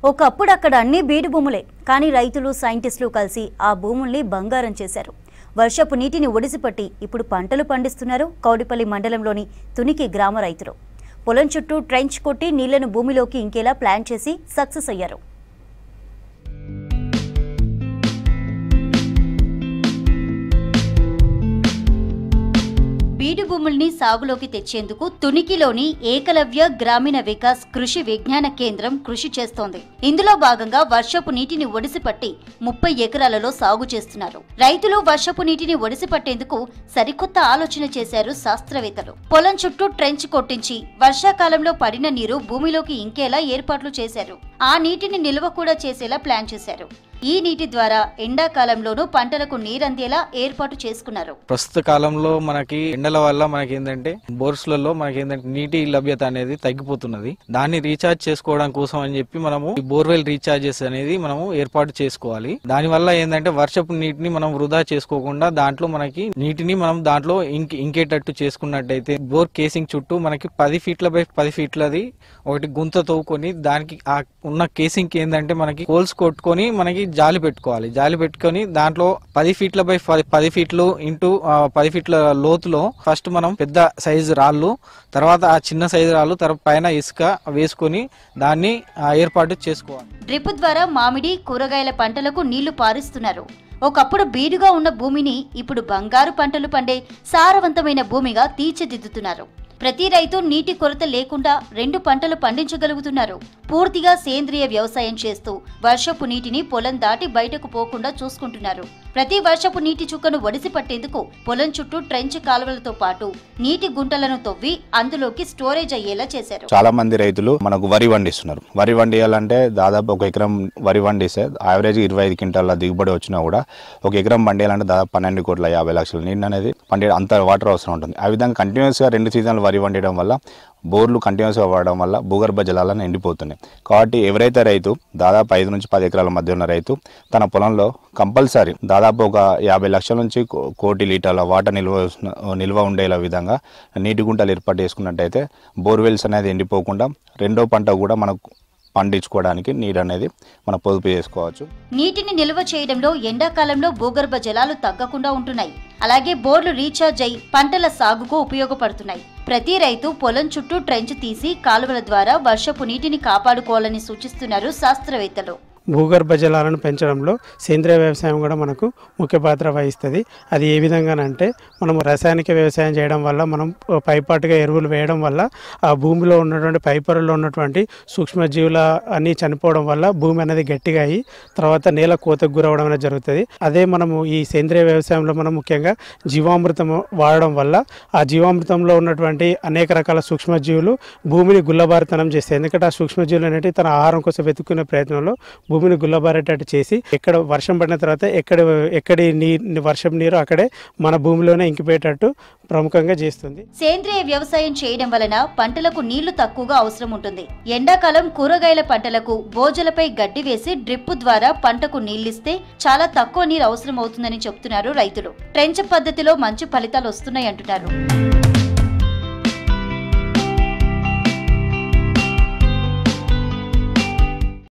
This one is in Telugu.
ఒకప్పుడు అక్కడ అన్ని బీడు భూములే, కానీ రైతులు సైంటిస్టులు కలిసి ఆ భూముల్ని బంగారం చేశారు. వర్షపు నీటిని ఒడిసిపట్టి ఇప్పుడు పంటలు పండిస్తున్నారు కౌడిపల్లి మండలంలోని తునికి గ్రామ రైతులు. పొలం చుట్టూ ట్రెంచ్ కొట్టి నీళ్లను భూమిలోకి ఇంకేలా ప్లాన్ చేసి సక్సెస్ అయ్యారు. బీడు భూముల్ని సాగులోకి తెచ్చేందుకు తునికిలోని ఏకలవ్య గ్రామీణ వికాస్ కృషి విజ్ఞాన కేంద్రం కృషి చేస్తోంది. ఇందులో భాగంగా వర్షపు నీటిని ఒడిసిపట్టి 30 ఎకరాలలో సాగు చేస్తున్నారు. రైతులు వర్షపు నీటిని ఒడిసిపట్టేందుకు సరికొత్త ఆలోచన చేశారు శాస్త్రవేత్తలు. పొలం చుట్టూ ట్రెంచ్ కొట్టించి వర్షాకాలంలో పడిన నీరు భూమిలోకి ఇంకేలా ఏర్పాట్లు చేశారు. ఆ నీటిని నిల్వ కూడా చేసేలా ప్లాన్ చేశారు. ఈ నీటి ద్వారా ఎండాకాలంలోనూ పంటలకు నీరందేలా ఏర్పాటు చేసుకున్నారు. ప్రస్తుత కాలంలో మనకి ఎండల వల్ల మనకి ఏంటంటే బోర్స్లలో మనకి ఏంటంటే నీటి లభ్యత అనేది తగ్గిపోతున్నది. దాన్ని రీఛార్జ్ చేసుకోవడం కోసం అని చెప్పి మనము బోర్వెల్ రీఛార్జెస్ అనేది మనము ఏర్పాటు చేసుకోవాలి. దాని వల్ల ఏంటంటే వర్షపు నీటిని మనం వృధా చేసుకోకుండా దాంట్లో మనకి నీటిని మనం దాంట్లో ఇంకేటట్టు చేసుకున్నట్టయితే బోర్ కేసింగ్ చుట్టూ మనకి 10 ఫీట్ల బై 10 ఫీట్లది ఒకటి గుంత తవ్వుకొని దానికి ఆ ఉన్న కేసింగ్ కి ఏంటంటే మనకి హోల్స్ కొట్టుకొని మనకి జాలి పెట్టుకొని దాంట్లో 10 ఫీట్ల బై 10 ఫీట్లు ఇంటూ 10 ఫీట్ల లోతులో ఫస్ట్ మనం పెద్ద సైజు రాళ్ళు, తర్వాత ఆ చిన్న సైజు రాళ్ళు, తర్వాత పైన ఇసుక వేసుకొని దాన్ని ఏర్పాటు చేసుకోవాలి. డ్రిప్ ద్వారా మామిడి కూరగాయల పంటలకు నీళ్లు పారిస్తున్నారు. ఒకప్పుడు బీడుగా ఉన్న భూమిని ఇప్పుడు బంగారు పంటలు పండే సారవంతమైన భూమిగా తీర్చిదిద్దుతున్నారు. ప్రతి రైతు నీటి కొరత లేకుండా 2 పంటలు పండించగలుగుతున్నారు. పూర్తిగా సేంద్రియ వ్యవసాయం చేస్తూ వర్షపు నీటిని పొలం దాటి బయటకు పోకుండా చూసుకుంటున్నారు. ప్రతి వర్షపు నీటి చుక్కను ఒడిసి పట్టేందుకు పొలం చుట్టూ ట్రెంచ్ కాలువలతో పాటు నీటి గుంటలను తవ్వి అందులోకి స్టోరేజ్ అయ్యేలా చేశారు. చాలా మంది రైతులు మనకు వరి వండిస్తున్నారు. వరి వండియాలంటే దాదాపు 1 ఎకరం వరి వండిస్తే యావరేజ్ 25 క్వింటాల దిగుబడి వచ్చినా కూడా 1 ఎకరం పండియాలంటే దాదాపు 12,50,00,000 నీళ్ళు అనేది పండే అంత వాటర్ అవసరం ఉంటుంది. ఆ విధంగా కంటిన్యూస్గా 2 సీజన్లు వరి వండడం వల్ల బోర్లు కంటిన్యూస్గా వాడడం వల్ల భూగర్భ జలాలను ఎండిపోతున్నాయి. కాబట్టి ఎవరైతే రైతు దాదాపు 5 నుంచి 10 ఎకరాల మధ్య ఉన్న రైతు తన పొలంలో కంపల్సరీ దాదాపు ఒక 50 లక్షల నుంచి 1 కోటి లీటర్ల వాటర్ నిల్వ ఉండేలా విధంగా నీటి గుంటలు ఏర్పాటు చేసుకున్నట్టయితే బోర్వెల్స్ అనేది ఎండిపోకుండా రెండో పంట కూడా మనకు పండించుకోవడానికి నీరు అనేది మనం పొదుపు చేసుకోవచ్చు. నీటిని నిల్వ చేయడంలో ఎండాకాలంలో భూగర్భ జలాలు తగ్గకుండా ఉంటున్నాయి. అలాగే బోర్లు రీఛార్జ్ అయి పంటల సాగుకు ఉపయోగపడుతున్నాయి. ప్రతి రైతు పొలం చుట్టూ ట్రెంచ్ తీసి కాలువల ద్వారా వర్షపు నీటిని కాపాడుకోవాలని సూచిస్తున్నారు శాస్త్రవేత్తలు. భూగర్భ జలాలను పెంచడంలో సేంద్రియ వ్యవసాయం కూడా మనకు ముఖ్య పాత్ర వహిస్తుంది. అది ఏ విధంగానంటే మనం రసాయనిక వ్యవసాయం చేయడం వల్ల మనం పైపాటుగా ఎరువులు వేయడం వల్ల ఆ భూమిలో ఉన్నటువంటి పైపొరలో ఉన్నటువంటి సూక్ష్మజీవుల అన్నీ చనిపోవడం వల్ల భూమి అనేది గట్టిగా అయ్యి తర్వాత నేల కోతకు గురవడం అనేది జరుగుతుంది. అదే మనము ఈ సేంద్రియ వ్యవసాయంలో మనం ముఖ్యంగా జీవామృతం వాడడం వల్ల ఆ జీవామృతంలో ఉన్నటువంటి అనేక రకాల సూక్ష్మజీవులు భూమిని గుల్లబారితనం చేస్తాయి. ఎందుకంటే ఆ సూక్ష్మజీవులు అనేవి తన ఆహారం కోసం వెతుక్కునే ప్రయత్నంలో భూమిని గుల్లబారేటట్టు చేసి ఎక్కడ వర్షం పడిన తర్వాత ఎక్కడి వర్షం నీరు అక్కడే మన భూమిలోనే ఇంకిపోయేటట్టు ప్రముఖంగా చేస్తుంది. సేంద్రియ వ్యవసాయం చేయడం వలన పంటలకు నీళ్లు తక్కువగా అవసరం ఉంటుంది. ఎండాకాలం కూరగాయల పంటలకు బోజలపై గడ్డి వేసి డ్రిప్ ద్వారా పంటకు నీళ్లిస్తే చాలా తక్కువ నీరు అవసరం అవుతుందని చెబుతున్నారు రైతులు. ట్రెంచ్ పద్ధతిలో మంచి ఫలితాలు వస్తున్నాయి అంటున్నారు.